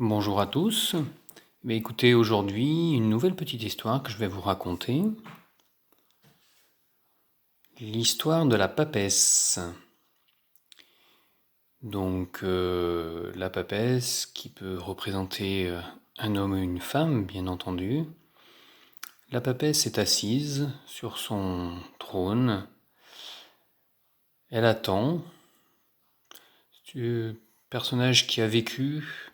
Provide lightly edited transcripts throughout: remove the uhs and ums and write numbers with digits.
Bonjour à tous. Écoutez, aujourd'hui, une nouvelle petite histoire que je vais vous raconter. L'histoire de la papesse. Donc, la papesse qui peut représenter un homme ou une femme, bien entendu. La papesse est assise sur son trône. Elle attend. C'est un personnage qui a vécu,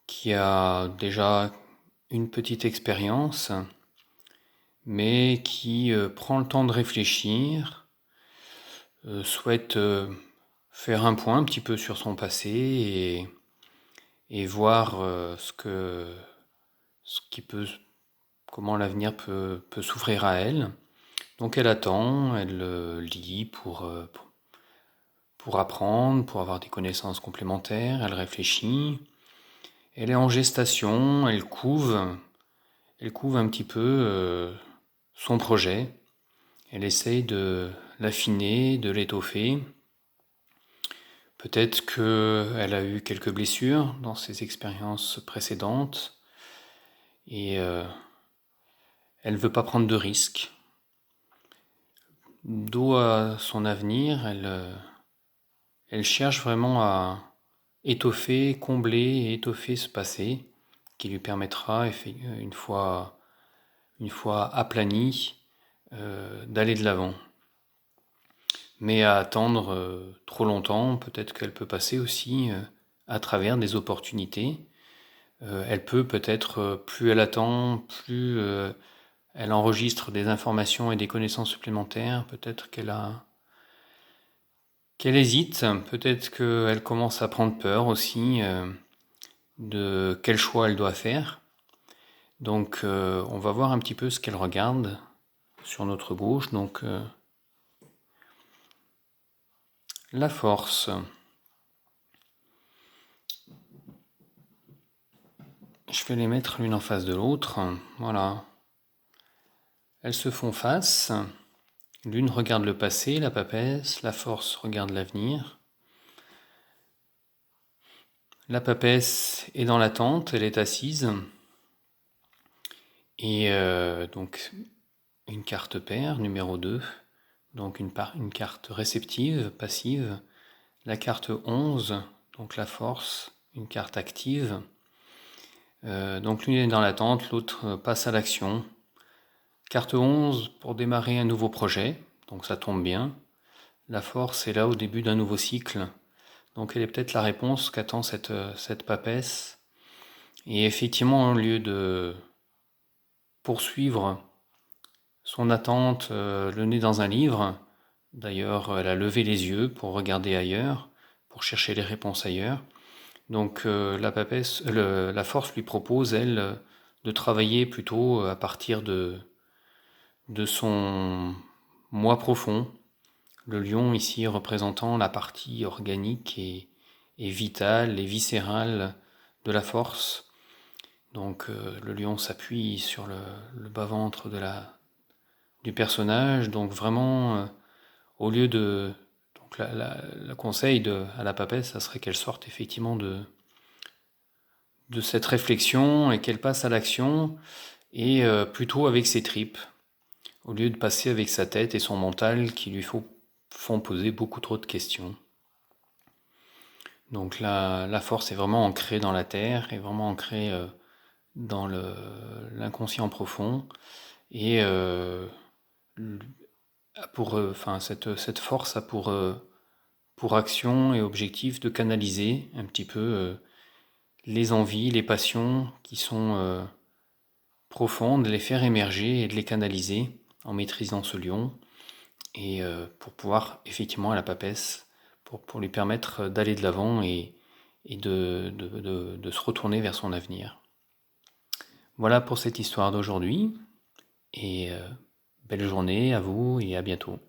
qui a déjà une petite expérience, mais qui prend le temps de réfléchir, souhaite faire un point un petit peu sur son passé et voir comment l'avenir peut s'ouvrir à elle. Donc elle attend, elle lit pour apprendre, pour avoir des connaissances complémentaires, elle réfléchit, elle est en gestation, elle couve un petit peu son projet, elle essaye de l'affiner, de l'étoffer. Peut-être qu'elle a eu quelques blessures dans ses expériences précédentes et elle ne veut pas prendre de risques. Dos à son avenir, elle cherche vraiment à combler et étoffer ce passé qui lui permettra, une fois aplani, d'aller de l'avant. Mais à attendre trop longtemps, peut-être qu'elle peut passer aussi à travers des opportunités. Elle peut-être, plus elle attend, plus elle enregistre des informations et des connaissances supplémentaires, peut-être qu'elle hésite, peut-être qu'elle commence à prendre peur aussi de quel choix elle doit faire. Donc on va voir un petit peu ce qu'elle regarde sur notre gauche. Donc la force. Je vais les mettre l'une en face de l'autre. Voilà. Elles se font face. L'une regarde le passé, la papesse. La force regarde l'avenir. La papesse est dans l'attente, elle est assise. Et donc une carte paire, numéro 2. Donc une carte réceptive, passive. La carte 11, donc la force, une carte active. Donc l'une est dans l'attente, l'autre passe à l'action. Carte 11 pour démarrer un nouveau projet, donc ça tombe bien. La force est là au début d'un nouveau cycle, donc elle est peut-être la réponse qu'attend cette papesse. Et effectivement, au lieu de poursuivre son attente, le nez dans un livre, d'ailleurs elle a levé les yeux pour regarder ailleurs, pour chercher les réponses ailleurs. Donc la force lui propose, elle, de travailler plutôt à partir de son moi profond. Le lion ici représentant la partie organique et vitale et viscérale de la force. Donc le lion s'appuie sur le bas-ventre du personnage. Donc vraiment, au lieu de... Donc le conseil à la papesse, ça serait qu'elle sorte effectivement de cette réflexion et qu'elle passe à l'action, et plutôt avec ses tripes, au lieu de passer avec sa tête et son mental qui lui font poser beaucoup trop de questions. Donc la force est vraiment ancrée dans la terre, est vraiment ancrée dans l'inconscient profond, et cette force a pour action et objectif de canaliser un petit peu les envies, les passions qui sont profondes, les faire émerger et de les canaliser en maîtrisant ce lion, et pour pouvoir effectivement à la papesse, pour lui permettre d'aller de l'avant et de se retourner vers son avenir. Voilà pour cette histoire d'aujourd'hui, et belle journée à vous et à bientôt.